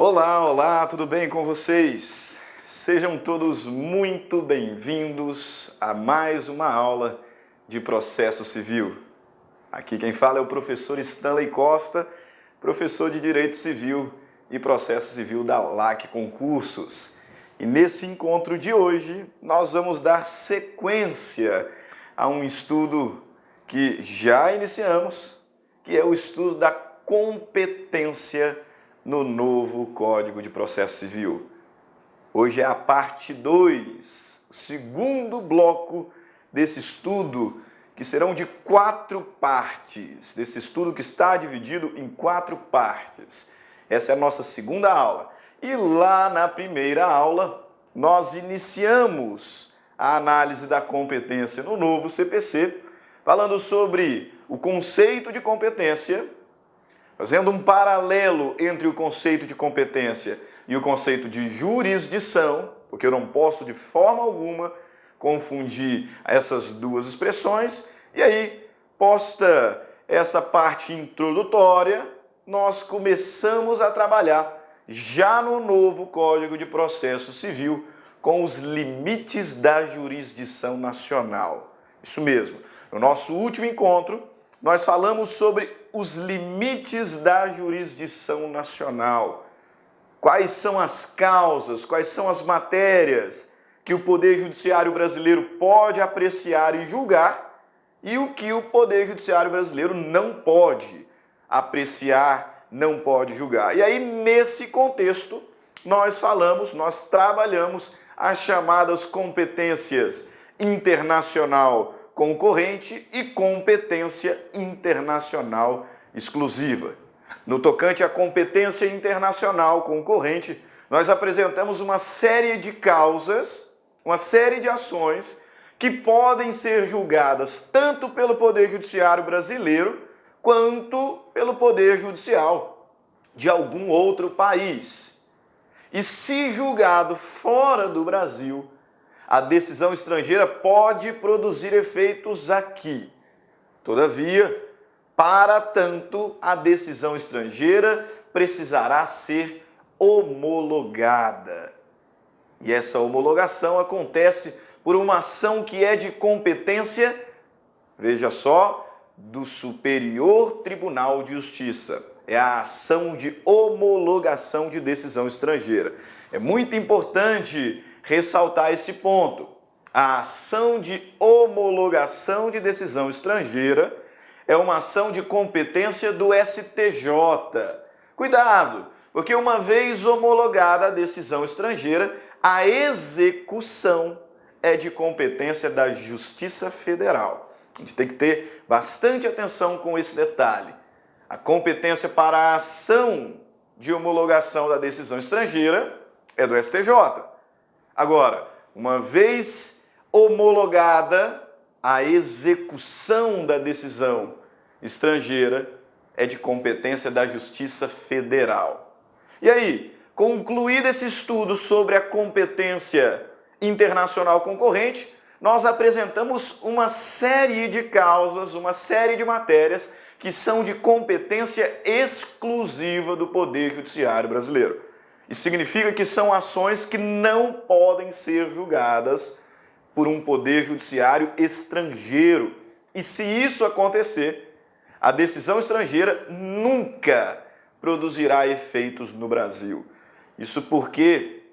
Olá, olá, tudo bem com vocês? Sejam todos muito bem-vindos a mais uma aula de processo civil. Aqui quem fala é o professor Stanley Costa, professor de Direito Civil e Processo Civil da LAC Concursos. E nesse encontro de hoje, nós vamos dar sequência a um estudo que já iniciamos, que é o estudo da competência no novo Código de Processo Civil. Hoje é a parte 2, o segundo bloco desse estudo, que serão de 4 partes, desse estudo que está dividido em 4 partes. Essa é a nossa segunda aula. E lá na primeira aula, nós iniciamos a análise da competência no novo CPC, falando sobre o conceito de competência, fazendo um paralelo entre o conceito de competência e o conceito de jurisdição, porque eu não posso de forma alguma confundir essas duas expressões. E aí, posta essa parte introdutória, nós começamos a trabalhar já no novo Código de Processo Civil com os limites da jurisdição nacional. Isso mesmo. No nosso último encontro, nós falamos sobre os limites da jurisdição nacional. Quais são as causas, quais são as matérias que o Poder Judiciário brasileiro pode apreciar e julgar e o que o Poder Judiciário brasileiro não pode apreciar, não pode julgar. E aí, nesse contexto, nós trabalhamos as chamadas competências internacional concorrente e competência internacional exclusiva. No tocante à competência internacional concorrente, nós apresentamos uma série de causas, uma série de ações que podem ser julgadas tanto pelo Poder Judiciário brasileiro quanto pelo Poder Judicial de algum outro país. E se julgado fora do Brasil, a decisão estrangeira pode produzir efeitos aqui. Todavia, para tanto, a decisão estrangeira precisará ser homologada. E essa homologação acontece por uma ação que é de competência, veja só, do Superior Tribunal de Justiça. É a ação de homologação de decisão estrangeira. É muito importante ressaltar esse ponto. A ação de homologação de decisão estrangeira é uma ação de competência do STJ. Cuidado, porque uma vez homologada a decisão estrangeira, a execução é de competência da Justiça Federal. A gente tem que ter bastante atenção com esse detalhe. A competência para a ação de homologação da decisão estrangeira é do STJ. Agora, uma vez homologada, a execução da decisão estrangeira é de competência da Justiça Federal. E aí, concluído esse estudo sobre a competência internacional concorrente, nós apresentamos uma série de causas, uma série de matérias que são de competência exclusiva do Poder Judiciário brasileiro. Isso significa que são ações que não podem ser julgadas por um poder judiciário estrangeiro. E se isso acontecer, a decisão estrangeira nunca produzirá efeitos no Brasil. Isso porque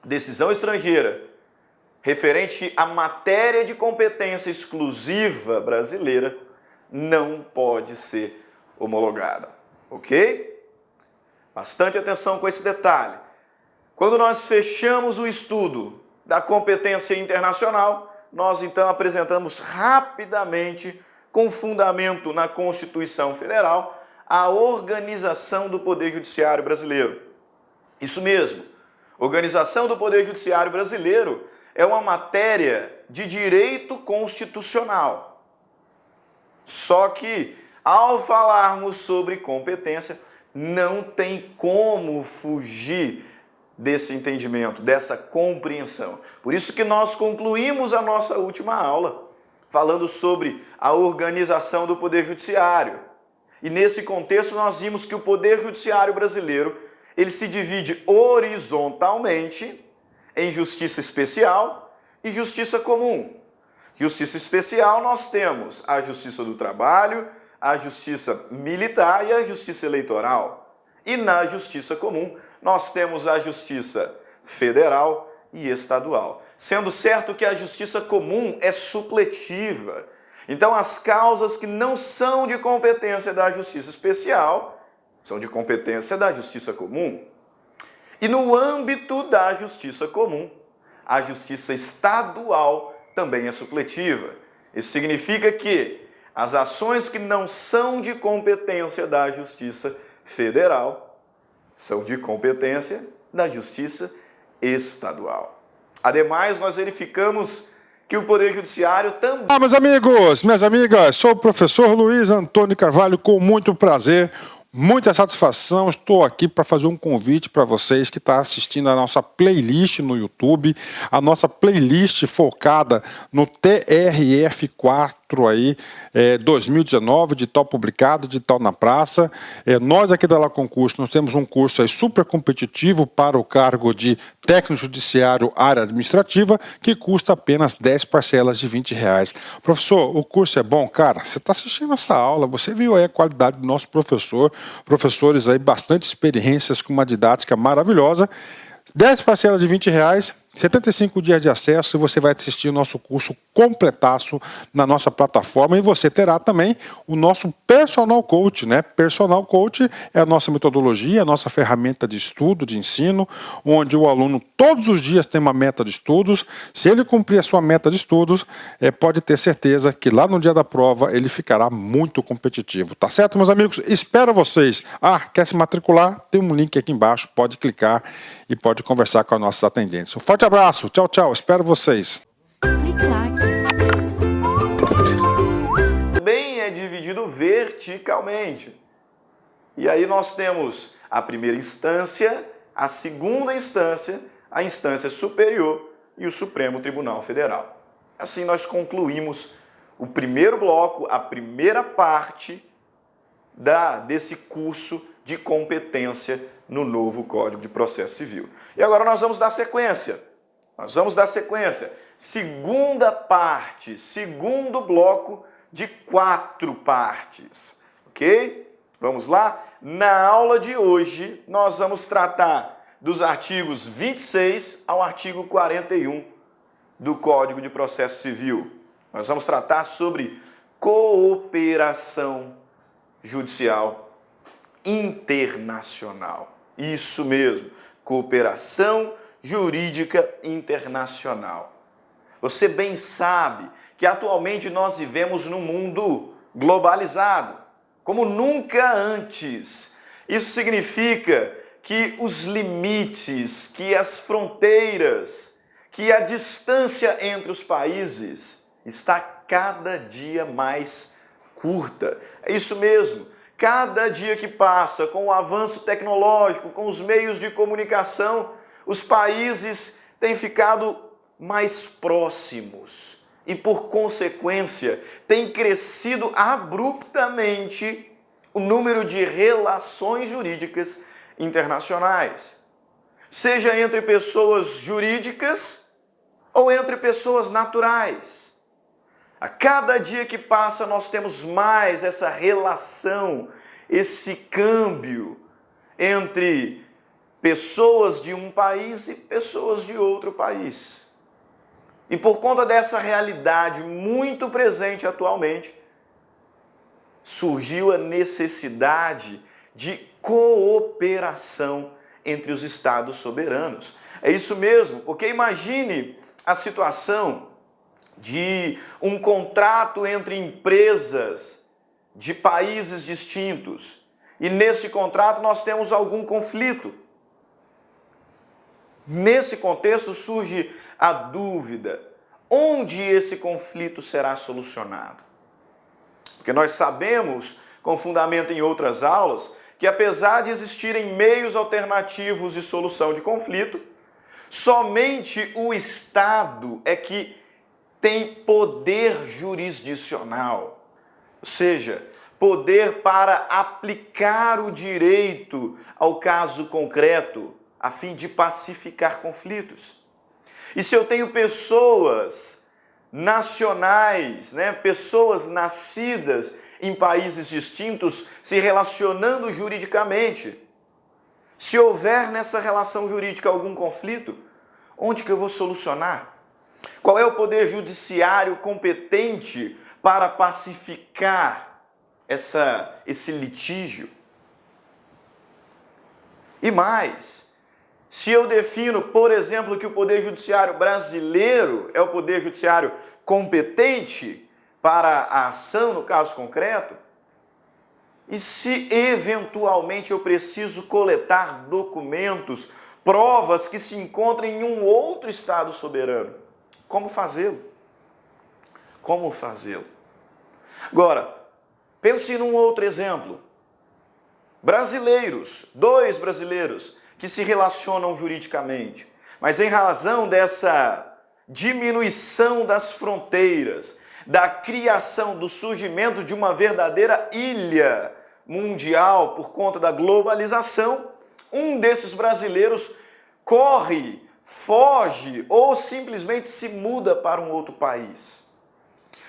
decisão estrangeira referente à matéria de competência exclusiva brasileira não pode ser homologada. Ok? Bastante atenção com esse detalhe. Quando nós fechamos o estudo da competência internacional, nós então apresentamos rapidamente, com fundamento na Constituição Federal, a organização do Poder Judiciário brasileiro. Isso mesmo, organização do Poder Judiciário brasileiro é uma matéria de direito constitucional. Só que, ao falarmos sobre competência, não tem como fugir desse entendimento, dessa compreensão. Por isso que nós concluímos a nossa última aula falando sobre a organização do Poder Judiciário. E nesse contexto nós vimos que o Poder Judiciário brasileiro ele se divide horizontalmente em justiça especial e justiça comum. Justiça especial nós temos a justiça do trabalho, a justiça militar e a justiça eleitoral. E na justiça comum nós temos a justiça federal e estadual. Sendo certo que a justiça comum é supletiva. Então as causas que não são de competência da justiça especial são de competência da justiça comum. E no âmbito da justiça comum, a justiça estadual também é supletiva. Isso significa que as ações que não são de competência da justiça federal são de competência da justiça estadual. Ademais, nós verificamos que o Poder Judiciário também... Meus amigos, minhas amigas, sou o professor Luiz Antônio Carvalho, com muito prazer, muita satisfação, estou aqui para fazer um convite para vocês que estão assistindo a nossa playlist no YouTube, a nossa playlist focada no TRF4 aí, 2019, de tal publicado, de tal na praça. Nós aqui da La Concurso, nós temos um curso aí super competitivo para o cargo de técnico judiciário área administrativa, que custa apenas 10 parcelas de R$20. Professor, o curso é bom? Cara, você está assistindo essa aula, você viu aí a qualidade do nosso professor, professores aí bastante experiências com uma didática maravilhosa. 10 parcelas de R$20, 75 dias de acesso, e você vai assistir o nosso curso completaço na nossa plataforma, e você terá também o nosso Personal Coach, né? Personal Coach é a nossa metodologia, a nossa ferramenta de estudo, de ensino, onde o aluno todos os dias tem uma meta de estudos. Se ele cumprir a sua meta de estudos, pode ter certeza que lá no dia da prova ele ficará muito competitivo. Tá certo, meus amigos? Espero vocês. Quer se matricular? Tem um link aqui embaixo, pode clicar e pode conversar com os nossos atendentes. Um forte abraço, tchau, tchau, espero vocês. Também é dividido verticalmente. E aí nós temos a primeira instância, a segunda instância, a instância superior e o Supremo Tribunal Federal. Assim nós concluímos o primeiro bloco, a primeira parte desse curso de competência no novo Código de Processo Civil. E agora nós vamos dar sequência. Segunda parte, segundo bloco de 4 partes, ok? Vamos lá? Na aula de hoje, nós vamos tratar dos artigos 26 ao artigo 41 do Código de Processo Civil. Nós vamos tratar sobre cooperação judicial internacional. Isso mesmo, cooperação jurídica internacional. Você bem sabe que atualmente nós vivemos num mundo globalizado, como nunca antes. Isso significa que os limites, que as fronteiras, que a distância entre os países está cada dia mais curta. É isso mesmo. Cada dia que passa, com o avanço tecnológico, com os meios de comunicação, os países têm ficado mais próximos e, por consequência, tem crescido abruptamente o número de relações jurídicas internacionais, seja entre pessoas jurídicas ou entre pessoas naturais. A cada dia que passa, nós temos mais essa relação, esse câmbio entre pessoas de um país e pessoas de outro país. E por conta dessa realidade muito presente atualmente, surgiu a necessidade de cooperação entre os estados soberanos. É isso mesmo, porque imagine a situação de um contrato entre empresas de países distintos. E nesse contrato nós temos algum conflito. Nesse contexto surge a dúvida: onde esse conflito será solucionado? Porque nós sabemos, com fundamento em outras aulas, que apesar de existirem meios alternativos de solução de conflito, somente o Estado é que tem poder jurisdicional. Ou seja, poder para aplicar o direito ao caso concreto, a fim de pacificar conflitos. E se eu tenho pessoas nacionais, pessoas nascidas em países distintos se relacionando juridicamente, se houver nessa relação jurídica algum conflito, onde que eu vou solucionar? Qual é o poder judiciário competente para pacificar esse litígio? E mais, se eu defino, por exemplo, que o poder judiciário brasileiro é o poder judiciário competente para a ação no caso concreto, e se eventualmente eu preciso coletar documentos, provas que se encontram em um outro Estado soberano, como fazê-lo? Como fazê-lo? Agora, pense num outro exemplo. Dois brasileiros que se relacionam juridicamente, mas em razão dessa diminuição das fronteiras, da criação, do surgimento de uma verdadeira ilha mundial por conta da globalização, um desses brasileiros corre, foge ou simplesmente se muda para um outro país.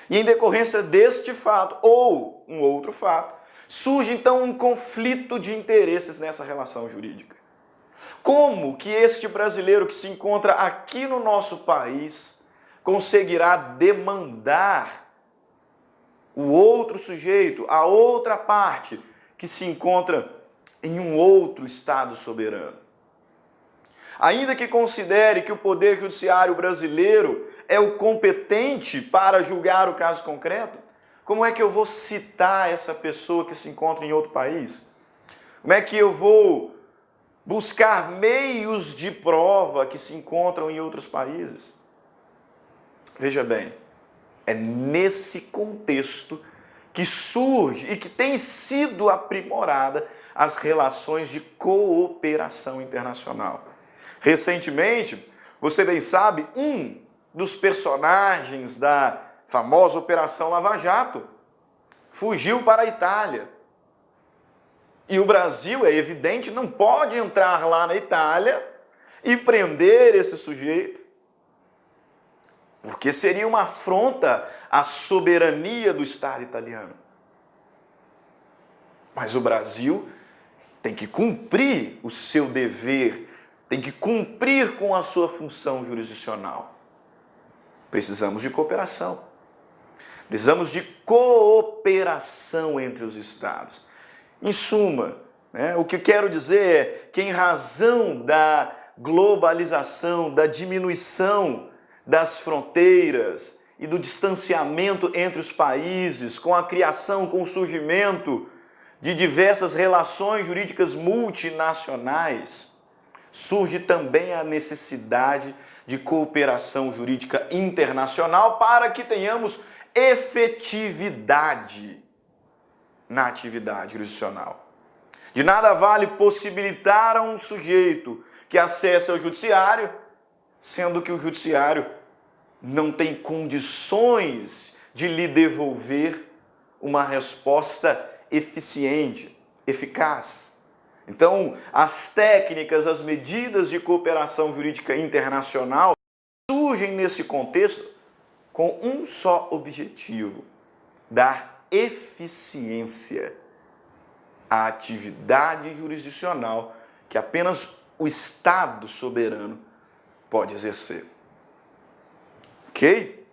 E em decorrência deste fato, ou um outro fato, surge então um conflito de interesses nessa relação jurídica. Como que este brasileiro que se encontra aqui no nosso país conseguirá demandar o outro sujeito, a outra parte que se encontra em um outro Estado soberano? Ainda que considere que o Poder Judiciário brasileiro é o competente para julgar o caso concreto, como é que eu vou citar essa pessoa que se encontra em outro país? Como é que eu vou buscar meios de prova que se encontram em outros países? Veja bem, é nesse contexto que surge e que tem sido aprimorada as relações de cooperação internacional. Recentemente, você bem sabe, um dos personagens da famosa Operação Lava Jato fugiu para a Itália. E o Brasil, é evidente, não pode entrar lá na Itália e prender esse sujeito, porque seria uma afronta à soberania do Estado italiano. Mas o Brasil tem que cumprir o seu dever, tem que cumprir com a sua função jurisdicional. Precisamos de cooperação. Precisamos de cooperação entre os Estados. Em suma, o que eu quero dizer é que em razão da globalização, da diminuição das fronteiras e do distanciamento entre os países, com a criação, com o surgimento de diversas relações jurídicas multinacionais, surge também a necessidade de cooperação jurídica internacional para que tenhamos efetividade na atividade jurisdicional. De nada vale possibilitar a um sujeito que acesse ao judiciário, sendo que o judiciário não tem condições de lhe devolver uma resposta eficiente, eficaz. Então, as técnicas, as medidas de cooperação jurídica internacional surgem nesse contexto com um só objetivo: dar eficiência à atividade jurisdicional que apenas o Estado soberano pode exercer. Ok?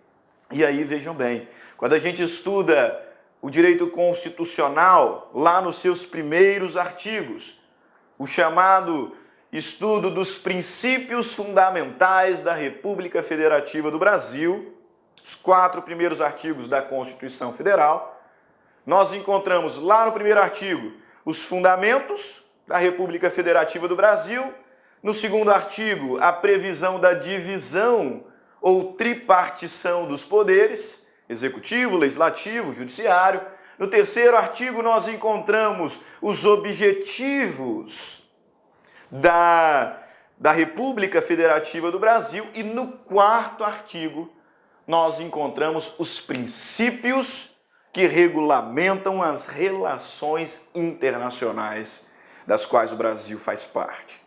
E aí, vejam bem, quando a gente estuda o direito constitucional, lá nos seus primeiros artigos, o chamado estudo dos princípios fundamentais da República Federativa do Brasil, os 4 primeiros artigos da Constituição Federal, nós encontramos lá no primeiro artigo os fundamentos da República Federativa do Brasil, no segundo artigo a previsão da divisão ou tripartição dos poderes, executivo, legislativo, judiciário. No terceiro artigo nós encontramos os objetivos da República Federativa do Brasil e no quarto artigo nós encontramos os princípios que regulamentam as relações internacionais das quais o Brasil faz parte.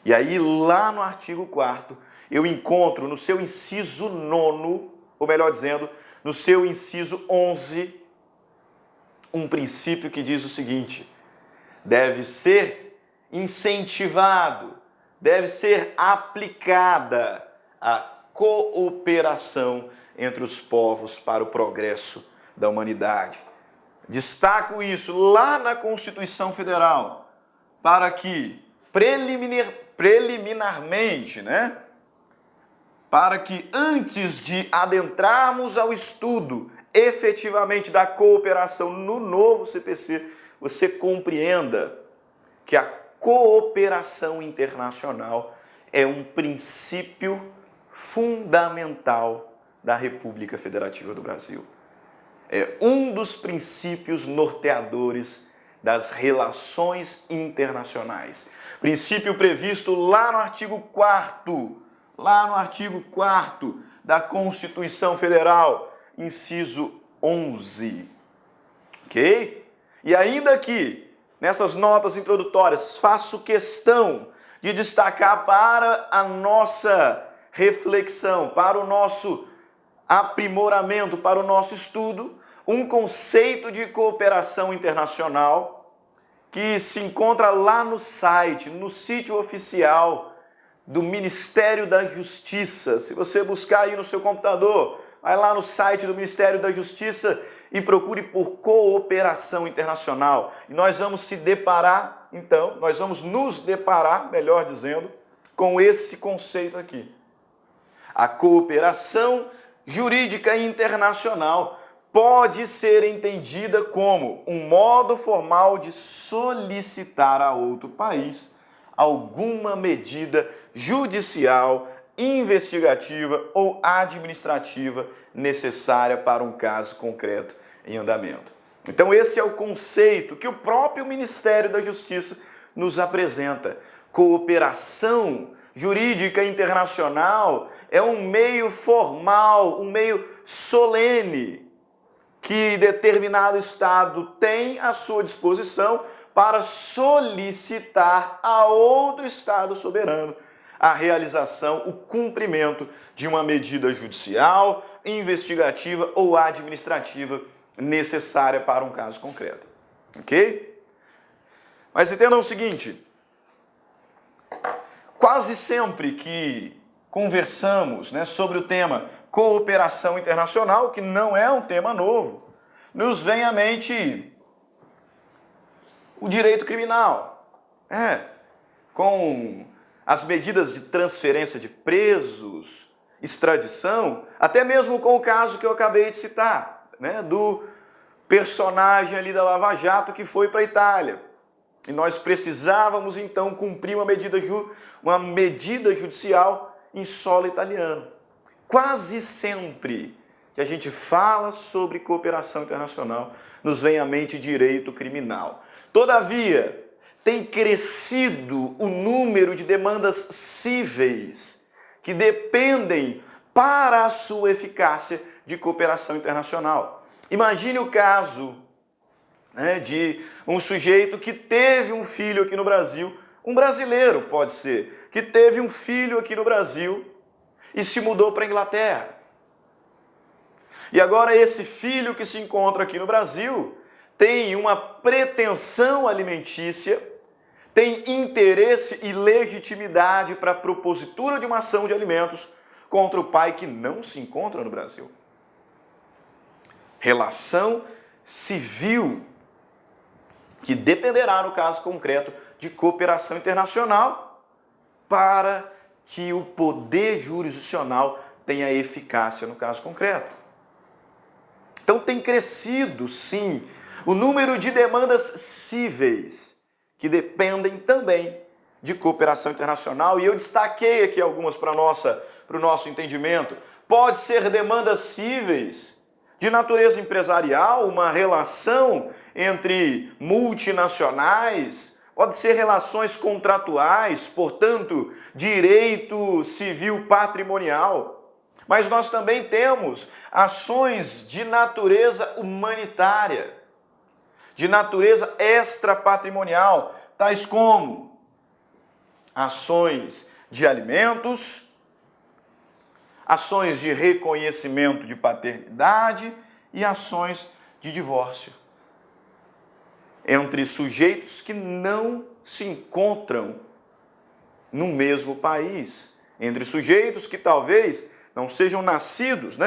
E aí, lá no artigo 4º, eu encontro no seu inciso 9º, ou melhor dizendo, no seu inciso 11, um princípio que diz o seguinte: deve ser incentivado, deve ser aplicada a cooperação entre os povos para o progresso da humanidade. Destaco isso lá na Constituição Federal, para que preliminarmente, para que antes de adentrarmos ao estudo efetivamente da cooperação no novo CPC, você compreenda que a cooperação internacional é um princípio fundamental da República Federativa do Brasil. É um dos princípios norteadores das relações internacionais. Princípio previsto lá no artigo 4º, da Constituição Federal, inciso 11. Ok? E ainda que nessas notas introdutórias faço questão de destacar para a nossa reflexão, para o nosso aprimoramento, para o nosso estudo, um conceito de cooperação internacional que se encontra lá no site, no sítio oficial do Ministério da Justiça. Se você buscar aí no seu computador, vai lá no site do Ministério da Justiça e procure por cooperação internacional. E nós vamos nos deparar, melhor dizendo, com esse conceito aqui. A cooperação jurídica internacional pode ser entendida como um modo formal de solicitar a outro país alguma medida judicial, investigativa ou administrativa necessária para um caso concreto em andamento. Então esse é o conceito que o próprio Ministério da Justiça nos apresenta. Cooperação jurídica internacional é um meio formal, um meio solene que determinado Estado tem à sua disposição para solicitar a outro Estado soberano a realização, o cumprimento de uma medida judicial, investigativa ou administrativa necessária para um caso concreto. Ok? Mas entendam o seguinte: quase sempre que conversamos sobre o tema cooperação internacional, que não é um tema novo, nos vem à mente o direito criminal. Com as medidas de transferência de presos, extradição, até mesmo com o caso que eu acabei de citar, do personagem ali da Lava Jato que foi para a Itália. E nós precisávamos então cumprir uma medida judicial em solo italiano. Quase sempre que a gente fala sobre cooperação internacional, nos vem à mente direito criminal. Todavia, tem crescido o número de demandas cíveis que dependem para a sua eficácia de cooperação internacional. Imagine o caso de um sujeito que teve um filho aqui no Brasil, um brasileiro pode ser, que teve um filho aqui no Brasil e se mudou para a Inglaterra. E agora esse filho que se encontra aqui no Brasil tem uma pretensão alimentícia, tem interesse e legitimidade para a propositura de uma ação de alimentos contra o pai que não se encontra no Brasil. Relação civil que dependerá, no caso concreto, de cooperação internacional para que o poder jurisdicional tenha eficácia no caso concreto. Então tem crescido, sim, o número de demandas cíveis que dependem também de cooperação internacional, e eu destaquei aqui algumas para o nosso entendimento. Pode ser demandas cíveis de natureza empresarial, uma relação entre multinacionais, pode ser relações contratuais, portanto, direito civil patrimonial. Mas nós também temos ações de natureza humanitária, de natureza extrapatrimonial, tais como ações de alimentos, ações de reconhecimento de paternidade e ações de divórcio, entre sujeitos que não se encontram no mesmo país, entre sujeitos que talvez não sejam nascidos,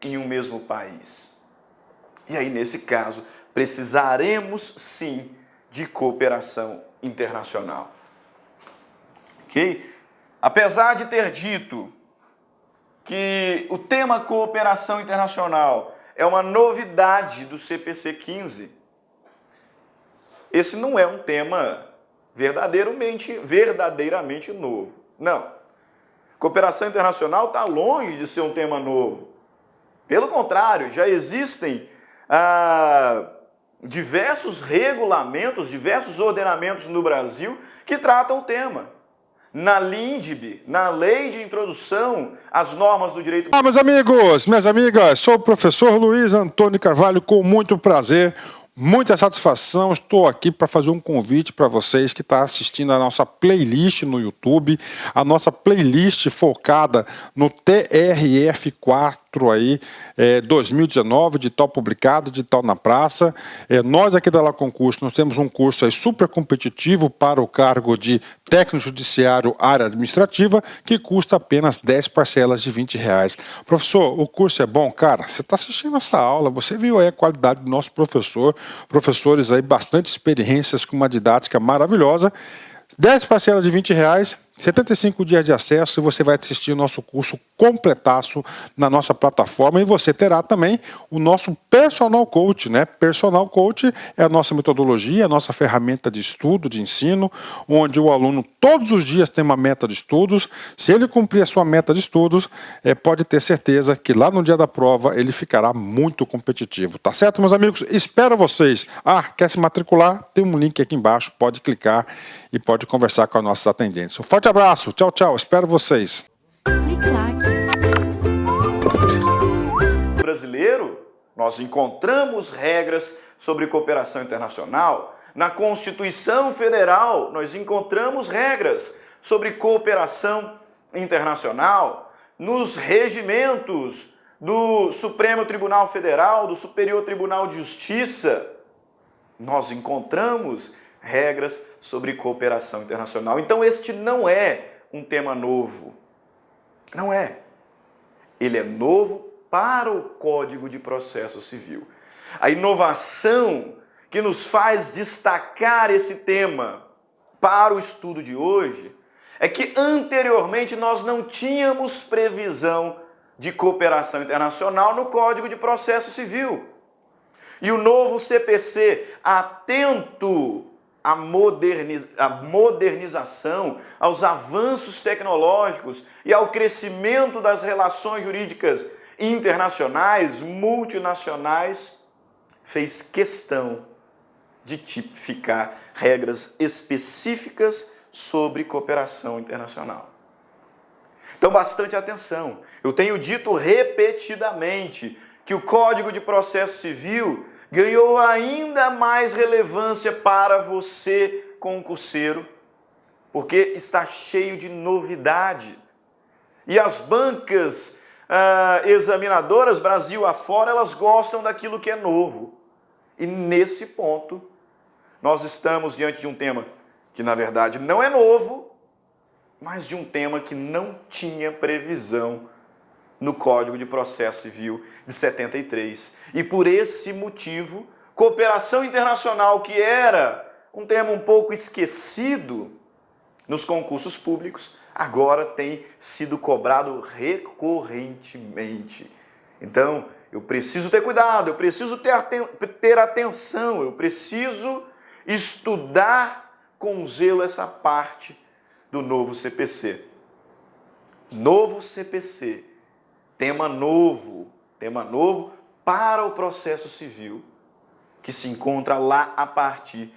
em um mesmo país. E aí, nesse caso, precisaremos sim de cooperação internacional. Ok? Apesar de ter dito que o tema cooperação internacional é uma novidade do CPC 15, esse não é um tema verdadeiramente novo. Não. Cooperação internacional está longe de ser um tema novo. Pelo contrário, já existem diversos regulamentos, diversos ordenamentos no Brasil que tratam o tema. Na LINDB, na Lei de Introdução às Normas do Direito... Meus amigos, minhas amigas, sou o professor Luiz Antônio Carvalho, com muito prazer, muita satisfação, estou aqui para fazer um convite para vocês que estão assistindo a nossa playlist no YouTube, a nossa playlist focada no TRF4 aí, 2019, de tal publicado, de tal na praça. Nós aqui da La Concurso, nós temos um curso aí super competitivo para o cargo de técnico judiciário área administrativa, que custa apenas 10 parcelas de R$20. Professor, o curso é bom? Cara, você está assistindo essa aula, você viu aí a qualidade do nosso professor, professores aí, bastante experiências com uma didática maravilhosa. 10 parcelas de R$20, 75 dias de acesso, e você vai assistir o nosso curso completaço na nossa plataforma, e você terá também o nosso Personal Coach, Personal Coach é a nossa metodologia, a nossa ferramenta de estudo, de ensino, onde o aluno todos os dias tem uma meta de estudos. Se ele cumprir a sua meta de estudos, pode ter certeza que lá no dia da prova ele ficará muito competitivo. Tá certo, meus amigos? Espero vocês. Quer se matricular? Tem um link aqui embaixo, pode clicar e pode conversar com os nossos atendentes. Um forte abraço, tchau, tchau, espero vocês. Brasileiro, nós encontramos regras sobre cooperação internacional. Na Constituição Federal, nós encontramos regras sobre cooperação internacional. Nos regimentos do Supremo Tribunal Federal, do Superior Tribunal de Justiça, nós encontramos regras sobre cooperação internacional. Então, este não é um tema novo. Não é. Ele é novo para o Código de Processo Civil. A inovação que nos faz destacar esse tema para o estudo de hoje é que anteriormente nós não tínhamos previsão de cooperação internacional no Código de Processo Civil. E o novo CPC, atento à modernização, aos avanços tecnológicos e ao crescimento das relações jurídicas internacionais, multinacionais, fez questão de tipificar regras específicas sobre cooperação internacional. Então, bastante atenção. Eu tenho dito repetidamente que o Código de Processo Civil ganhou ainda mais relevância para você, concurseiro, porque está cheio de novidade. E as bancas examinadoras, Brasil afora, elas gostam daquilo que é novo. E nesse ponto, nós estamos diante de um tema que, na verdade, não é novo, mas de um tema que não tinha previsão no Código de Processo Civil de 73. E por esse motivo, cooperação internacional, que era um tema um pouco esquecido nos concursos públicos, agora tem sido cobrado recorrentemente. Então, eu preciso ter cuidado, eu preciso ter atenção, eu preciso estudar com zelo essa parte do novo CPC. Novo CPC. Tema novo para o processo civil, que se encontra lá a partir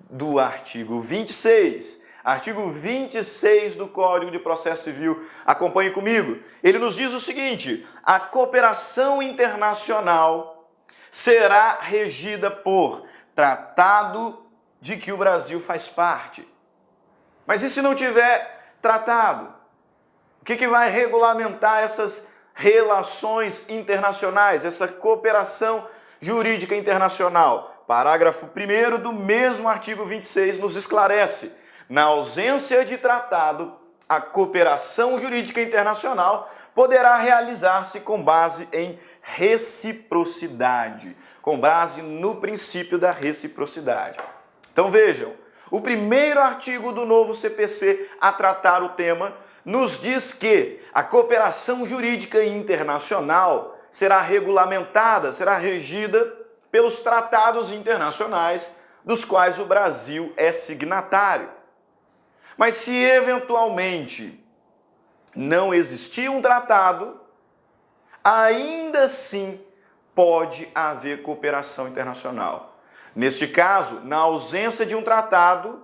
do artigo 26 artigo 26 do Código de Processo Civil. Acompanhe comigo. Ele nos diz o seguinte: a cooperação internacional será regida por tratado de que o Brasil faz parte. Mas e se não tiver tratado? O que vai regulamentar essas relações internacionais, essa cooperação jurídica internacional? Parágrafo 1º do mesmo artigo 26 nos esclarece: na ausência de tratado, a cooperação jurídica internacional poderá realizar-se com base em reciprocidade, com base no princípio da reciprocidade. Então vejam, o primeiro artigo do novo CPC a tratar o tema nos diz que a cooperação jurídica internacional será regulamentada, será regida pelos tratados internacionais dos quais o Brasil é signatário. Mas se eventualmente não existir um tratado, ainda assim pode haver cooperação internacional. Neste caso, na ausência de um tratado,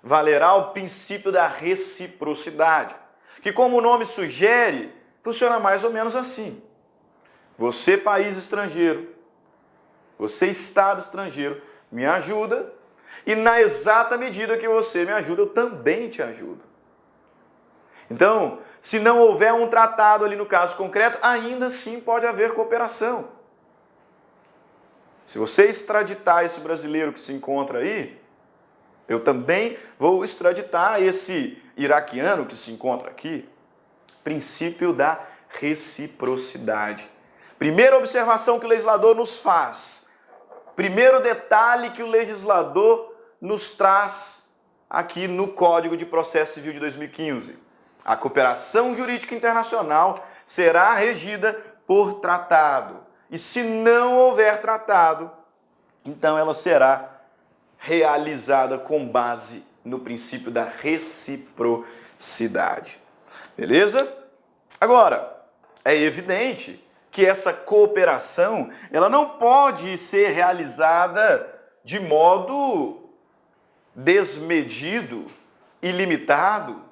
valerá o princípio da reciprocidade, que, como o nome sugere, funciona mais ou menos assim. Você, país estrangeiro, você, estado estrangeiro, me ajuda, e na exata medida que você me ajuda, eu também te ajudo. Então, se não houver um tratado ali no caso concreto, ainda assim pode haver cooperação. Se você extraditar esse brasileiro que se encontra aí, eu também vou extraditar esse iraquiano que se encontra aqui. Princípio da reciprocidade. Primeira observação que o legislador nos faz. Primeiro detalhe que o legislador nos traz aqui no Código de Processo Civil de 2015. A cooperação jurídica internacional será regida por tratado. E se não houver tratado, então ela será realizada com base no princípio da reciprocidade. Beleza? Agora, é evidente que essa cooperação, ela não pode ser realizada de modo desmedido, ilimitado.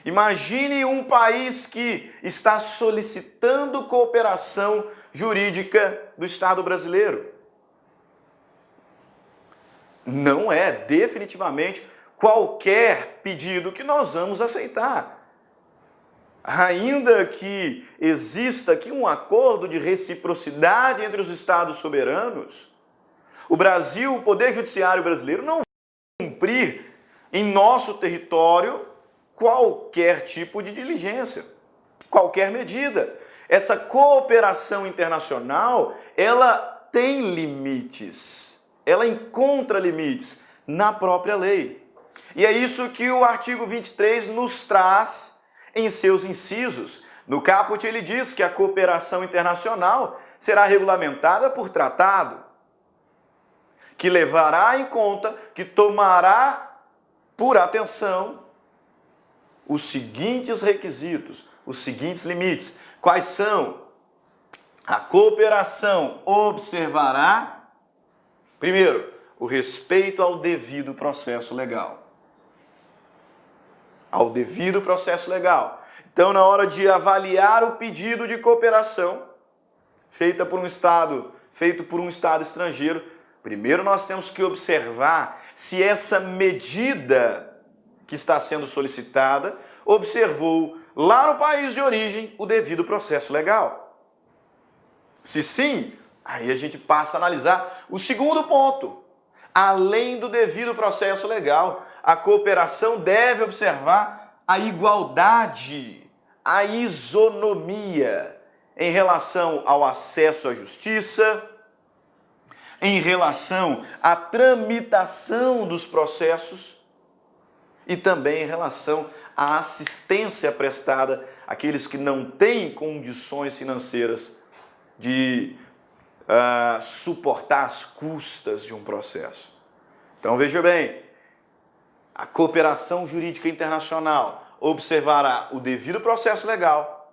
Imagine um país que está solicitando cooperação jurídica do Estado brasileiro. Não é definitivamente qualquer pedido que nós vamos aceitar. Ainda que exista aqui um acordo de reciprocidade entre os Estados soberanos, o Brasil, o Poder Judiciário brasileiro, não vai cumprir em nosso território qualquer tipo de diligência, qualquer medida. Essa cooperação internacional, ela tem limites, ela encontra limites na própria lei. E é isso que o artigo 23 nos traz em seus incisos. No caput ele diz que a cooperação internacional será regulamentada por tratado, que levará em conta, que tomará por atenção os seguintes requisitos, os seguintes limites. Quais são? A cooperação observará, primeiro, o respeito ao devido processo legal. Ao devido processo legal. Então, na hora de avaliar o pedido de cooperação feito por um Estado estrangeiro, primeiro nós temos que observar se essa medida que está sendo solicitada observou lá no país de origem o devido processo legal. Se sim, aí a gente passa a analisar o segundo ponto. Além do devido processo legal, a cooperação deve observar a igualdade, a isonomia em relação ao acesso à justiça, em relação à tramitação dos processos e também em relação à assistência prestada àqueles que não têm condições financeiras de suportar as custas de um processo. Então veja bem, a cooperação jurídica internacional observará o devido processo legal,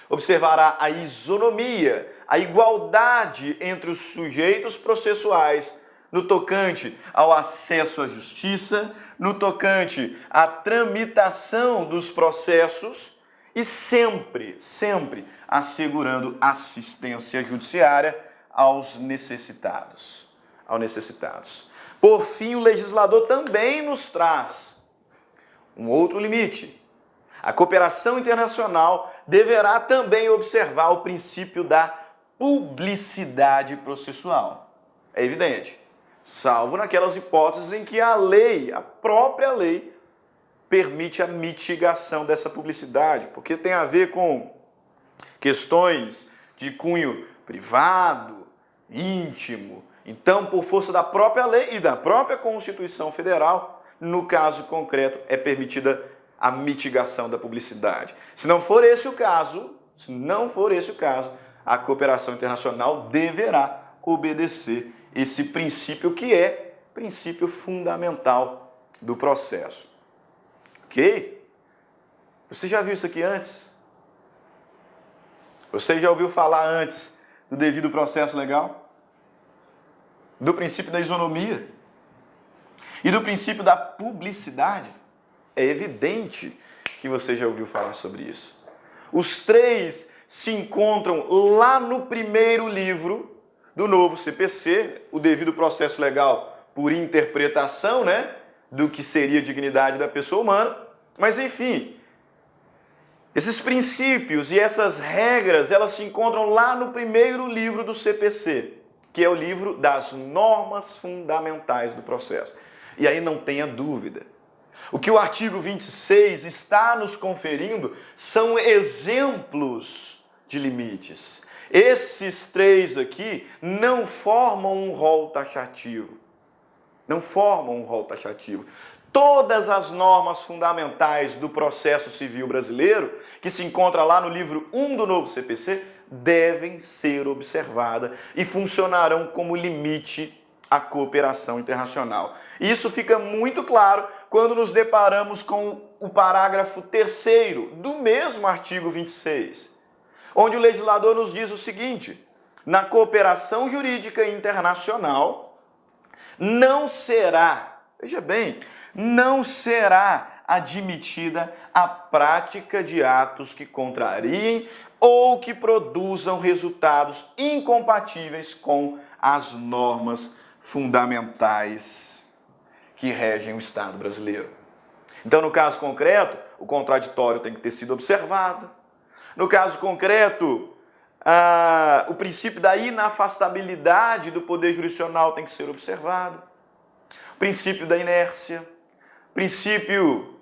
observará a isonomia, a igualdade entre os sujeitos processuais no tocante ao acesso à justiça, no tocante à tramitação dos processos e sempre assegurando assistência judiciária aos necessitados. Por fim, o legislador também nos traz um outro limite. A cooperação internacional deverá também observar o princípio da publicidade processual. É evidente, salvo naquelas hipóteses em que a lei, a própria lei, permite a mitigação dessa publicidade, porque tem a ver com questões de cunho privado, íntimo. Então, por força da própria lei e da própria Constituição Federal, no caso concreto, é permitida a mitigação da publicidade. Se não for esse o caso, a cooperação internacional deverá obedecer esse princípio que é princípio fundamental do processo. Ok? Você já viu isso aqui antes? Você já ouviu falar antes do devido processo legal? Do princípio da isonomia? E do princípio da publicidade? É evidente que você já ouviu falar sobre isso. Os três se encontram lá no primeiro livro do novo CPC, o devido processo legal por interpretação, do que seria a dignidade da pessoa humana. Mas, enfim, esses princípios e essas regras, elas se encontram lá no primeiro livro do CPC, que é o livro das normas fundamentais do processo. E aí não tenha dúvida. O que o artigo 26 está nos conferindo são exemplos de limites. Esses três aqui não formam um rol taxativo. Todas as normas fundamentais do processo civil brasileiro, que se encontra lá no livro 1 do novo CPC, devem ser observadas e funcionarão como limite à cooperação internacional. Isso fica muito claro quando nos deparamos com o parágrafo 3º do mesmo artigo 26, onde o legislador nos diz o seguinte: na cooperação jurídica internacional não será, veja bem, não será admitida a prática de atos que contrariem ou que produzam resultados incompatíveis com as normas fundamentais que regem o Estado brasileiro. Então, no caso concreto, o contraditório tem que ter sido observado. No caso concreto, o princípio da inafastabilidade do poder jurisdicional tem que ser observado. O princípio da inércia, princípio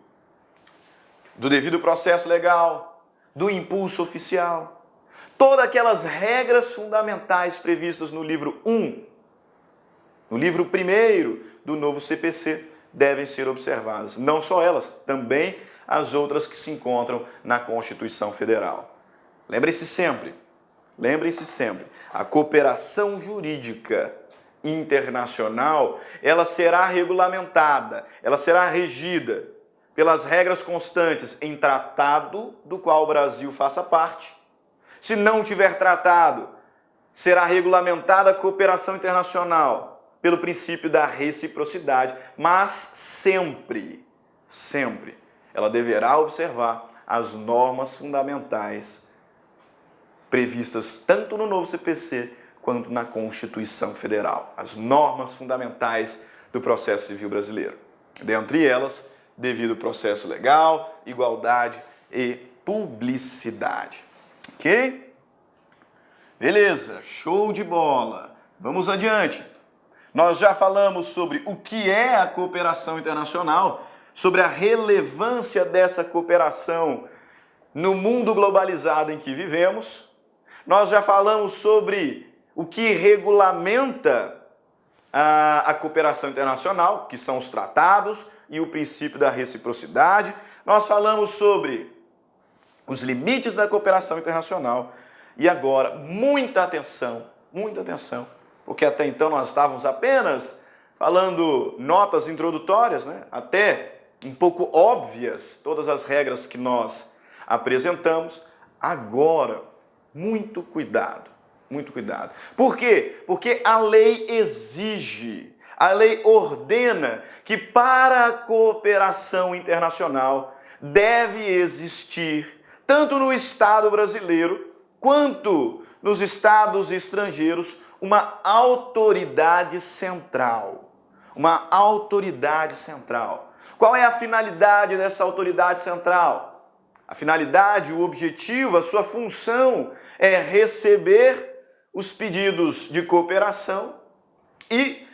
do devido processo legal, do impulso oficial. Todas aquelas regras fundamentais previstas no livro 1, no livro 1º do novo CPC, devem ser observadas. Não só elas, também as outras que se encontram na Constituição Federal. Lembre-se sempre, a cooperação jurídica internacional, ela será regulamentada, ela será regida pelas regras constantes em tratado do qual o Brasil faça parte. Se não tiver tratado, será regulamentada a cooperação internacional pelo princípio da reciprocidade, mas sempre, ela deverá observar as normas fundamentais previstas tanto no novo CPC quanto na Constituição Federal. As normas fundamentais do processo civil brasileiro. Dentre elas, devido processo legal, igualdade e publicidade. Ok? Beleza, show de bola. Vamos adiante. Nós já falamos sobre o que é a cooperação internacional, sobre a relevância dessa cooperação no mundo globalizado em que vivemos. Nós já falamos sobre o que regulamenta a cooperação internacional, que são os tratados e o princípio da reciprocidade. Nós falamos sobre os limites da cooperação internacional. E agora, muita atenção, porque até então nós estávamos apenas falando notas introdutórias, até um pouco óbvias, todas as regras que nós apresentamos. Agora, muito cuidado. Por quê? Porque a lei exige A lei ordena que para a cooperação internacional deve existir, tanto no Estado brasileiro quanto nos estados estrangeiros, uma autoridade central. Uma autoridade central. Qual é a finalidade dessa autoridade central? A finalidade, o objetivo, a sua função é receber os pedidos de cooperação e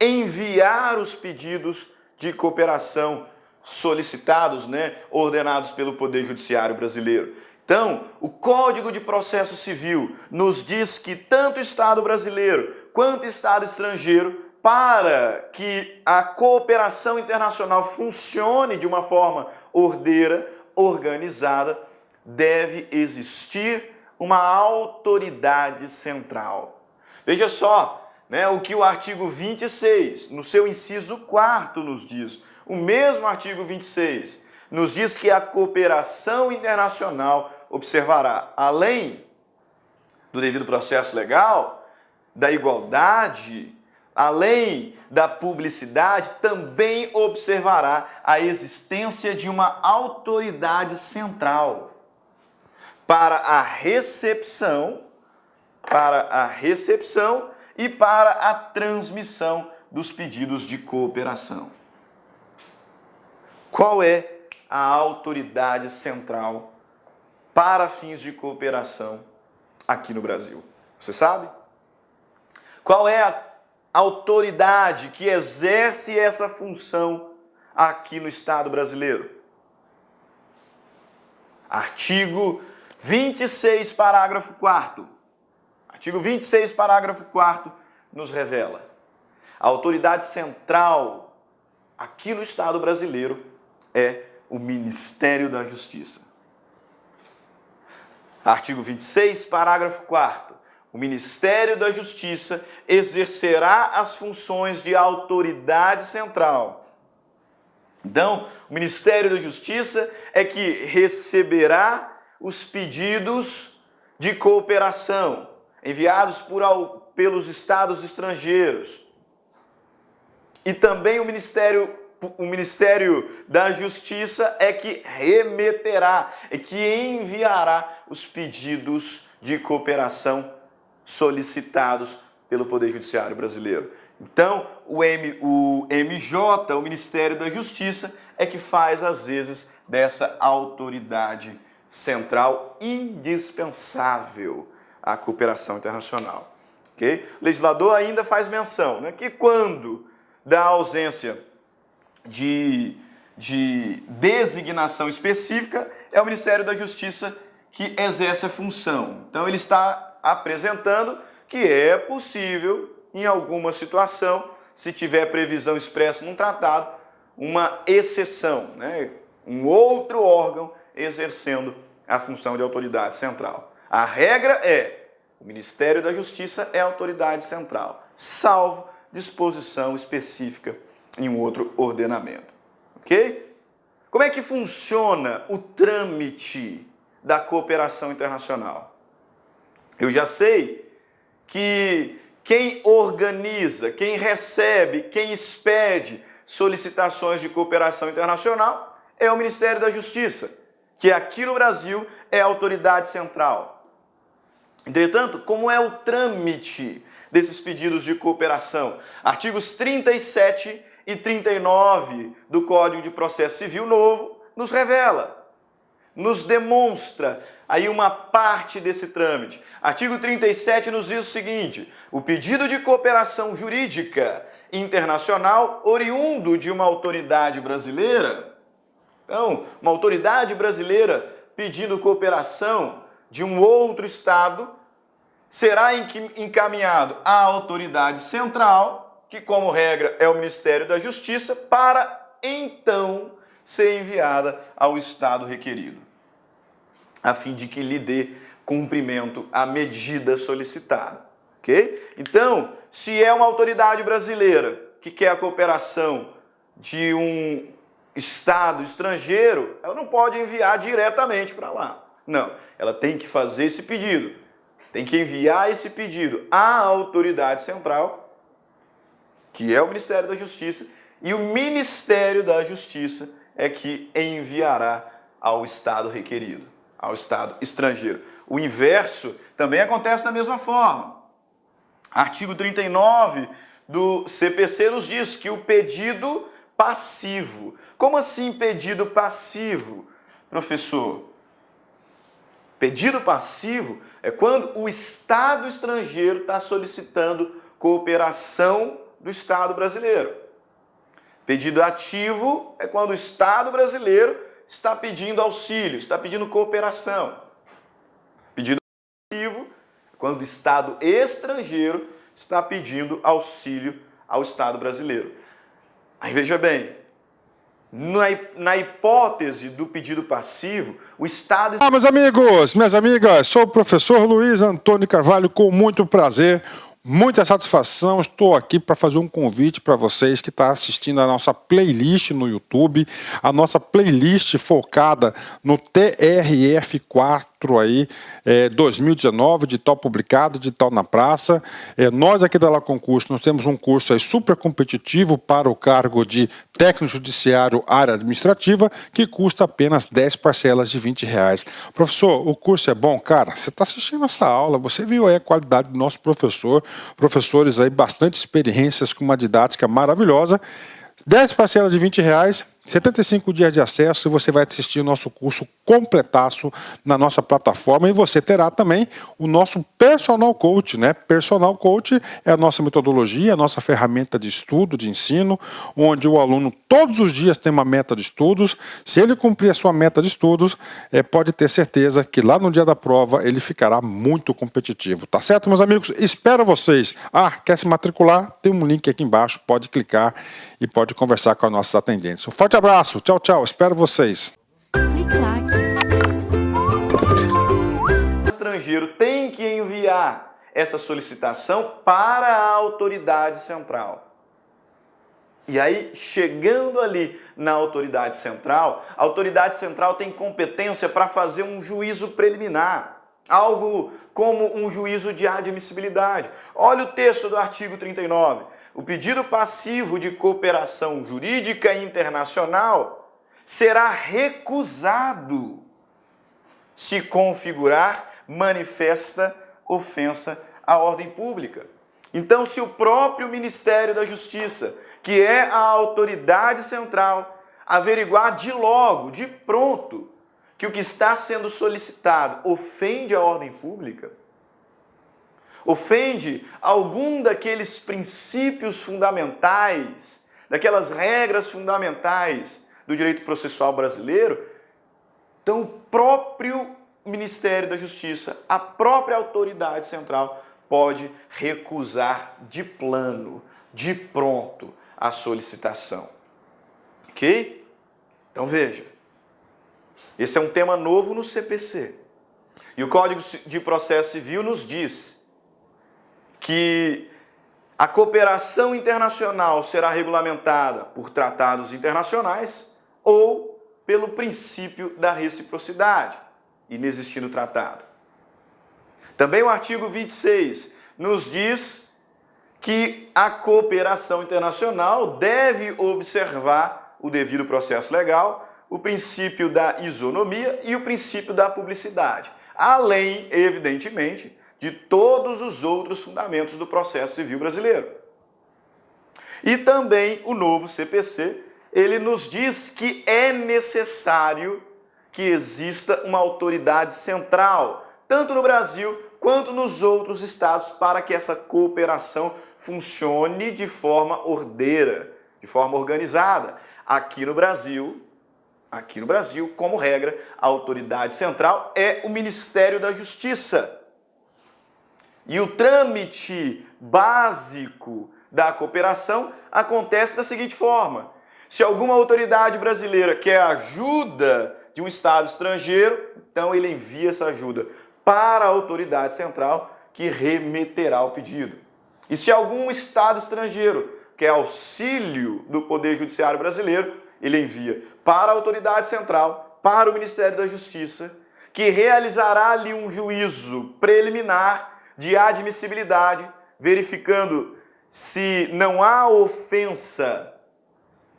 enviar os pedidos de cooperação solicitados, ordenados pelo Poder Judiciário brasileiro. Então, o Código de Processo Civil nos diz que tanto o Estado brasileiro quanto o Estado estrangeiro, para que a cooperação internacional funcione de uma forma ordeira, organizada, deve existir uma autoridade central. Veja só, o que o artigo 26, no seu inciso 4, nos diz. O mesmo artigo 26 nos diz que a cooperação internacional observará, além do devido processo legal, da igualdade, além da publicidade, também observará a existência de uma autoridade central para a recepção e para a transmissão dos pedidos de cooperação. Qual é a autoridade central para fins de cooperação aqui no Brasil? Você sabe? Qual é a autoridade que exerce essa função aqui no Estado brasileiro? Artigo 26, parágrafo 4º. Artigo 26, parágrafo 4º nos revela: a autoridade central aqui no Estado brasileiro é o Ministério da Justiça. Artigo 26, parágrafo 4º. O Ministério da Justiça exercerá as funções de autoridade central. Então, o Ministério da Justiça é que receberá os pedidos de cooperação enviados pelos estados estrangeiros. E também o Ministério da Justiça é que remeterá, é que enviará os pedidos de cooperação solicitados pelo Poder Judiciário brasileiro. Então, o MJ, o Ministério da Justiça, é que faz, às vezes, dessa autoridade central indispensável à cooperação internacional. Okay? O legislador ainda faz menção que quando da ausência de designação específica, é o Ministério da Justiça que exerce a função. Então, ele está apresentando que é possível, em alguma situação, se tiver previsão expressa num tratado, uma exceção, um outro órgão exercendo a função de autoridade central. A regra é: o Ministério da Justiça é a autoridade central, salvo disposição específica em um outro ordenamento. Ok? Como é que funciona o trâmite da cooperação internacional? Eu já sei que quem organiza, quem recebe, quem expede solicitações de cooperação internacional é o Ministério da Justiça, que aqui no Brasil é a autoridade central. Entretanto, como é o trâmite desses pedidos de cooperação? Artigos 37 e 39 do Código de Processo Civil novo nos revela, nos demonstra aí uma parte desse trâmite. Artigo 37 nos diz o seguinte: o pedido de cooperação jurídica internacional oriundo de uma autoridade brasileira, então, uma autoridade brasileira pedindo cooperação de um outro Estado, será encaminhado à autoridade central, que, como regra, é o Ministério da Justiça, para então ser enviada ao Estado requerido, a fim de que lhe dê cumprimento à medida solicitada. Ok? Então, se é uma autoridade brasileira que quer a cooperação de um Estado estrangeiro, ela não pode enviar diretamente para lá. Não, ela tem que fazer esse pedido, tem que enviar esse pedido à autoridade central que é o Ministério da Justiça, e o Ministério da Justiça é que enviará ao Estado requerido, ao Estado estrangeiro. O inverso também acontece da mesma forma. Artigo 39 do CPC nos diz que o pedido passivo. Como assim pedido passivo, professor? Pedido passivo é quando o Estado estrangeiro está solicitando cooperação do Estado brasileiro. Pedido ativo é quando o Estado brasileiro está pedindo auxílio, está pedindo cooperação. Pedido passivo é quando o Estado estrangeiro está pedindo auxílio ao Estado brasileiro. Aí veja bem, na hipótese do pedido passivo, o Estado... Meus amigos, minhas amigas, sou o professor Luiz Antônio Carvalho, com muito prazer, muita satisfação. Estou aqui para fazer um convite para vocês que estão assistindo a nossa playlist no YouTube, a nossa playlist focada no TRF4 aí, 2019, de tal publicado, de tal na praça. Nós aqui da La Concurso, nós temos um curso aí super competitivo para o cargo de técnico judiciário área administrativa, que custa apenas 10 parcelas de R$20. Professor, o curso é bom? Cara, você está assistindo essa aula, você viu aí a qualidade do nosso professor, professores aí bastante experiências com uma didática maravilhosa. 10 parcelas de R$20, 75 dias de acesso, e você vai assistir o nosso curso completaço na nossa plataforma, e você terá também o nosso Personal Coach, né? Personal Coach é a nossa metodologia, a nossa ferramenta de estudo, de ensino, onde o aluno todos os dias tem uma meta de estudos. Se ele cumprir a sua meta de estudos, pode ter certeza que lá no dia da prova ele ficará muito competitivo. Tá certo, meus amigos? Espero vocês. Quer se matricular? Tem um link aqui embaixo, pode clicar e pode conversar com os nossos atendentes. Um forte abraço, tchau, tchau, espero vocês. O estrangeiro tem que enviar essa solicitação para a autoridade central. E aí, chegando ali na autoridade central, a autoridade central tem competência para fazer um juízo preliminar, algo como um juízo de admissibilidade. Olha o texto do artigo 39. O pedido passivo de cooperação jurídica internacional será recusado se configurar manifesta ofensa à ordem pública. Então, se o próprio Ministério da Justiça, que é a autoridade central, averiguar de logo, de pronto, que o que está sendo solicitado ofende a ordem pública, ofende algum daqueles princípios fundamentais, daquelas regras fundamentais do direito processual brasileiro, então o próprio Ministério da Justiça, a própria autoridade central, pode recusar de plano, de pronto, a solicitação. Ok? Então veja, esse é um tema novo no CPC. E o Código de Processo Civil nos diz que a cooperação internacional será regulamentada por tratados internacionais ou pelo princípio da reciprocidade, inexistindo tratado. Também o artigo 26 nos diz que a cooperação internacional deve observar o devido processo legal, o princípio da isonomia e o princípio da publicidade, além, evidentemente, de todos os outros fundamentos do processo civil brasileiro. E também o novo CPC, ele nos diz que é necessário que exista uma autoridade central, tanto no Brasil quanto nos outros estados, para que essa cooperação funcione de forma ordeira, de forma organizada. Aqui no Brasil, como regra, a autoridade central é o Ministério da Justiça. E o trâmite básico da cooperação acontece da seguinte forma: se alguma autoridade brasileira quer ajuda de um estado estrangeiro, então ele envia essa ajuda para a autoridade central, que remeterá o pedido. E se algum estado estrangeiro quer auxílio do Poder Judiciário brasileiro, ele envia para a autoridade central, para o Ministério da Justiça, que realizará ali um juízo preliminar de admissibilidade, verificando se não há ofensa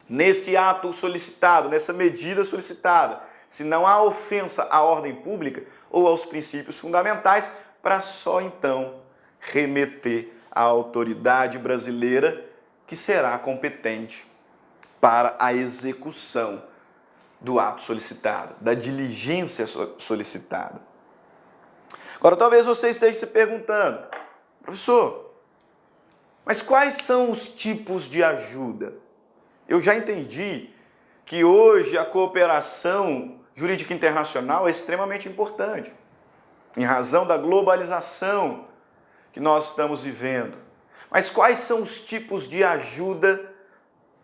nesse ato solicitado, nessa medida solicitada, se não há ofensa à ordem pública ou aos princípios fundamentais, para só então remeter à autoridade brasileira que será competente para a execução do ato solicitado, da diligência solicitada. Agora, talvez você esteja se perguntando, professor, mas quais são os tipos de ajuda? Eu já entendi que hoje a cooperação jurídica internacional é extremamente importante, em razão da globalização que nós estamos vivendo. Mas quais são os tipos de ajuda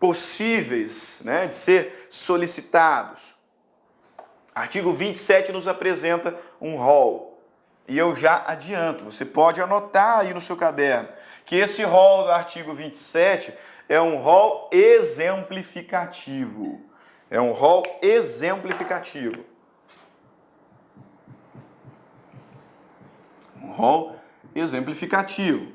possíveis, de ser solicitados? Artigo 27 nos apresenta um rol. E eu já adianto, você pode anotar aí no seu caderno, que esse rol do artigo 27 é um rol exemplificativo. É um rol exemplificativo. Um rol exemplificativo.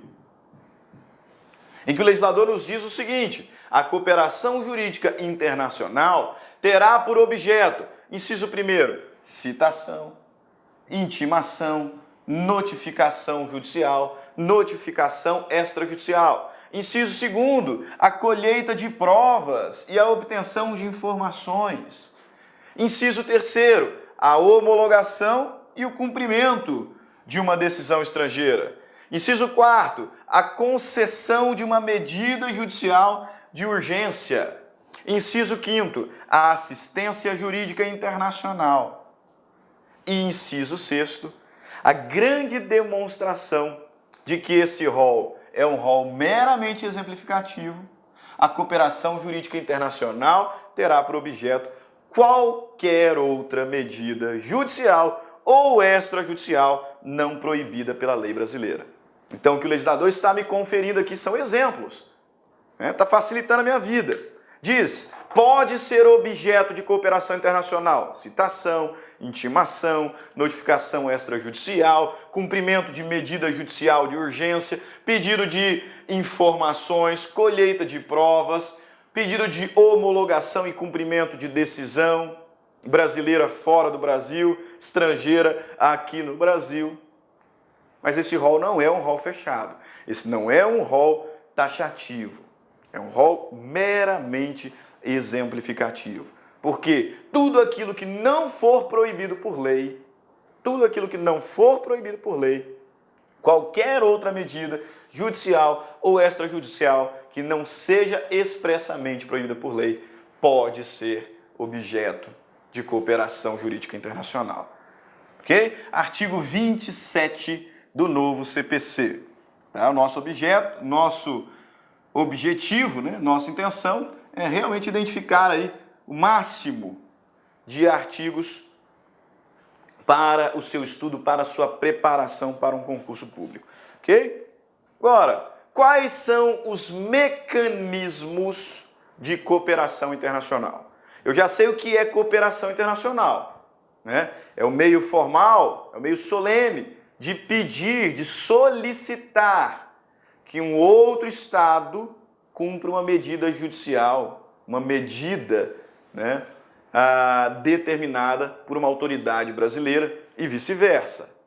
Em que o legislador nos diz o seguinte: a cooperação jurídica internacional terá por objeto, inciso 1º, citação, intimação, notificação judicial, notificação extrajudicial. Inciso 2º, a colheita de provas e a obtenção de informações. Inciso 3º, a homologação e o cumprimento de uma decisão estrangeira. Inciso 4º, a concessão de uma medida judicial de urgência. Inciso 5º, a assistência jurídica internacional. E inciso 6º, a grande demonstração de que esse rol é um rol meramente exemplificativo. A cooperação jurídica internacional terá por objeto qualquer outra medida judicial ou extrajudicial não proibida pela lei brasileira. Então, o que o legislador está me conferindo aqui são exemplos. Está facilitando a minha vida. Diz, pode ser objeto de cooperação internacional, citação, intimação, notificação extrajudicial, cumprimento de medida judicial de urgência, pedido de informações, colheita de provas, pedido de homologação e cumprimento de decisão brasileira fora do Brasil, estrangeira aqui no Brasil. Mas esse rol não é um rol fechado, esse não é um rol taxativo. É um rol meramente exemplificativo. Porque tudo aquilo que não for proibido por lei, qualquer outra medida judicial ou extrajudicial que não seja expressamente proibida por lei, pode ser objeto de cooperação jurídica internacional. Ok? Artigo 27 do novo CPC. Tá? O nosso objeto, nosso objetivo, nossa intenção é realmente identificar aí o máximo de artigos para o seu estudo, para a sua preparação para um concurso público. Ok? Agora, quais são os mecanismos de cooperação internacional? Eu já sei o que é cooperação internacional, É o meio formal, é o meio solene de pedir, de solicitar que um outro Estado cumpra uma medida judicial, uma medida determinada por uma autoridade brasileira e vice-versa.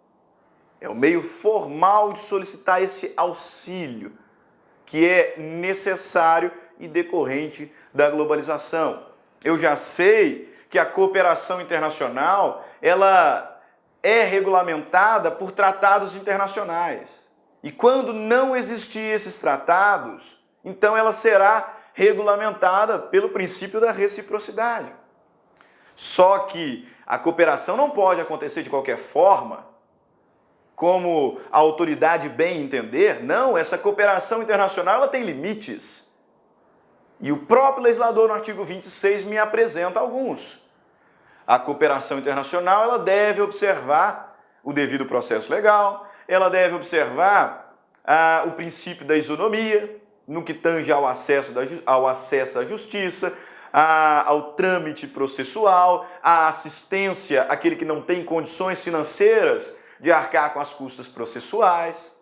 É o meio formal de solicitar esse auxílio que é necessário e decorrente da globalização. Eu já sei que a cooperação internacional ela é regulamentada por tratados internacionais. E quando não existir esses tratados, então ela será regulamentada pelo princípio da reciprocidade. Só que a cooperação não pode acontecer de qualquer forma, como a autoridade bem entender. Não, essa cooperação internacional ela tem limites. E o próprio legislador, no artigo 26, me apresenta alguns. A cooperação internacional ela deve observar o devido processo legal, ela deve observar o princípio da isonomia, no que tange ao acesso à justiça, ao trâmite processual, à assistência àquele que não tem condições financeiras de arcar com as custas processuais.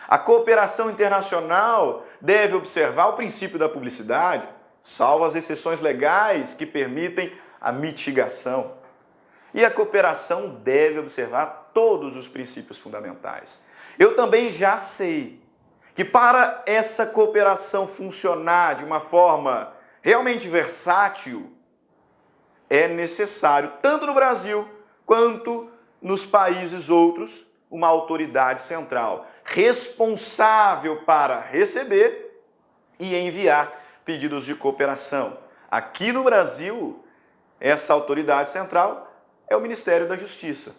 A cooperação internacional deve observar o princípio da publicidade, salvo as exceções legais que permitem a mitigação. E a cooperação deve observar todos os princípios fundamentais. Eu também já sei que para essa cooperação funcionar de uma forma realmente versátil, é necessário, tanto no Brasil quanto nos países outros, uma autoridade central responsável para receber e enviar pedidos de cooperação. Aqui no Brasil, essa autoridade central é o Ministério da Justiça,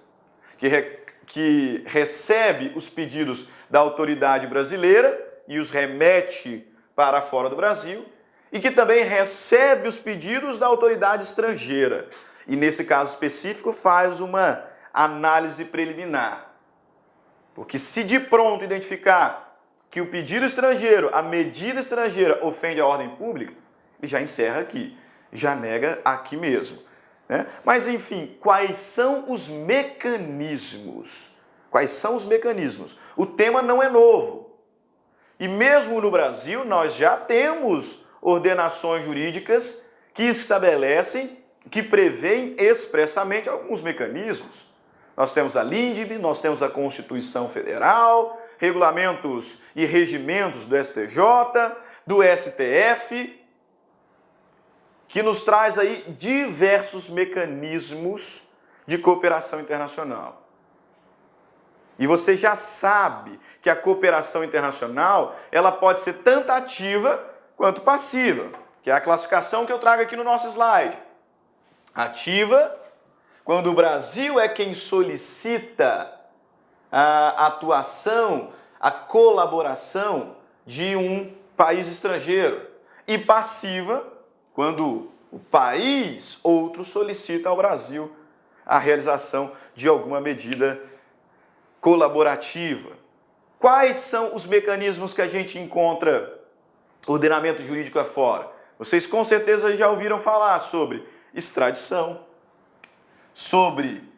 que recebe os pedidos da autoridade brasileira e os remete para fora do Brasil, e que também recebe os pedidos da autoridade estrangeira. E nesse caso específico faz uma análise preliminar. Porque se de pronto identificar que o pedido estrangeiro, a medida estrangeira ofende a ordem pública, ele já encerra aqui, já nega aqui mesmo. Né? Mas, enfim, quais são os mecanismos? Quais são os mecanismos? O tema não é novo. E mesmo no Brasil, nós já temos ordenações jurídicas que estabelecem, que prevêem expressamente alguns mecanismos. Nós temos a LINDB, nós temos a Constituição Federal, regulamentos e regimentos do STJ, do STF, que nos traz aí diversos mecanismos de cooperação internacional. E você já sabe que a cooperação internacional, ela pode ser tanto ativa quanto passiva, que é a classificação que eu trago aqui no nosso slide. Ativa, quando o Brasil é quem solicita a atuação, a colaboração de um país estrangeiro. E passiva, quando o país outro solicita ao Brasil a realização de alguma medida colaborativa. Quais são os mecanismos que a gente encontra ordenamento jurídico afora? Vocês com certeza já ouviram falar sobre extradição, sobre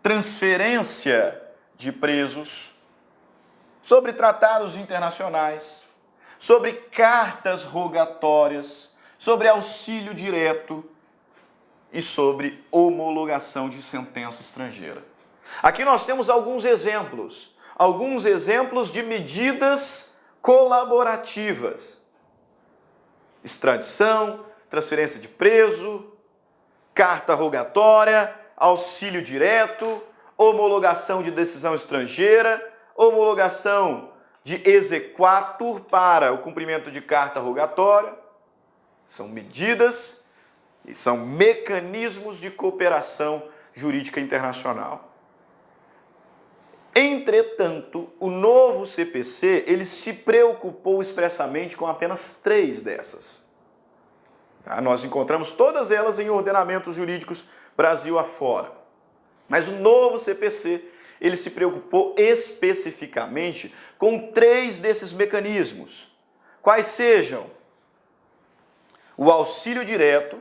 transferência de presos, sobre tratados internacionais, sobre cartas rogatórias, sobre auxílio direto e sobre homologação de sentença estrangeira. Aqui nós temos alguns exemplos de medidas colaborativas. Extradição, transferência de preso, carta rogatória, auxílio direto, homologação de decisão estrangeira, homologação de exequatur para o cumprimento de carta rogatória. São medidas e são mecanismos de cooperação jurídica internacional. Entretanto, o novo CPC, ele se preocupou expressamente com apenas 3 dessas. Nós encontramos todas elas em ordenamentos jurídicos Brasil afora. Mas o novo CPC, ele se preocupou especificamente com 3 desses mecanismos. Quais sejam? O auxílio direto,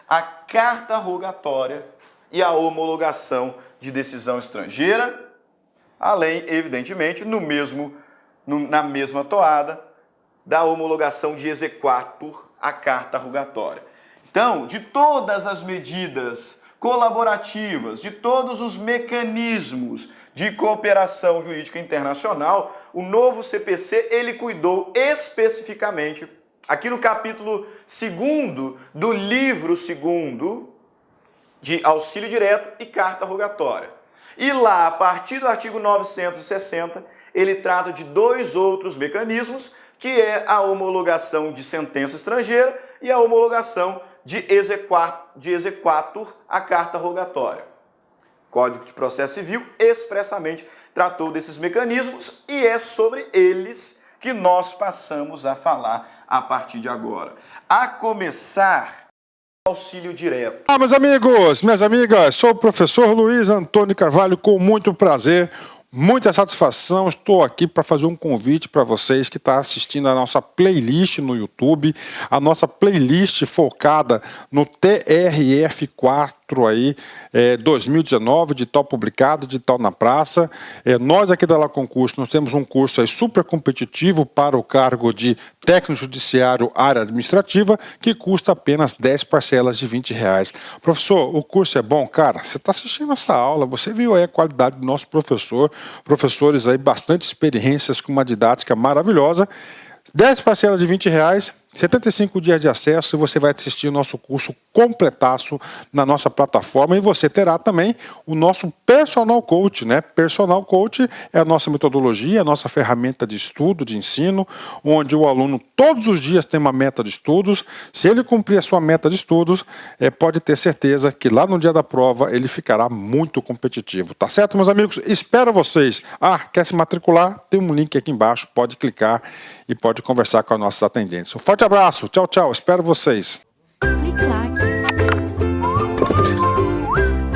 a carta rogatória e a homologação de decisão estrangeira, além, evidentemente, na mesma toada, da homologação de exequatur à carta rogatória. Então, de todas as medidas colaborativas, de todos os mecanismos de cooperação jurídica internacional, o novo CPC, ele cuidou especificamente, aqui no capítulo 2º do livro 2º, de auxílio direto e carta rogatória. E lá, a partir do artigo 960, ele trata de 2 outros mecanismos, que é a homologação de sentença estrangeira e a homologação de exequatur à carta rogatória. O Código de Processo Civil expressamente tratou desses mecanismos e é sobre eles que nós passamos a falar a partir de agora. A começar, auxílio direto. Meus amigos, minhas amigas, sou o professor Luiz Antônio Carvalho, com muito prazer, muita satisfação. Estou aqui para fazer um convite para vocês que estão assistindo a nossa playlist no YouTube, a nossa playlist focada no TRF4, aí, 2019, edital publicado, edital na praça. Nós aqui da La Concurso, nós temos um curso aí super competitivo para o cargo de técnico judiciário área administrativa, que custa apenas 10 parcelas de R$20. Professor, o curso é bom? Cara, você está assistindo essa aula, você viu aí a qualidade do nosso professor, professores aí bastante experiências com uma didática maravilhosa. 10 parcelas de R$20, 75 dias de acesso e você vai assistir o nosso curso completaço na nossa plataforma e você terá também o nosso Personal Coach, né? Personal Coach é a nossa metodologia, a nossa ferramenta de estudo, de ensino, onde o aluno todos os dias tem uma meta de estudos. Se ele cumprir a sua meta de estudos, pode ter certeza que lá no dia da prova ele ficará muito competitivo. Tá certo, meus amigos? Espero vocês. Quer se matricular? Tem um link aqui embaixo, pode clicar e pode conversar com os nossos atendentes. Um forte abraço, tchau, tchau, espero vocês. Clique lá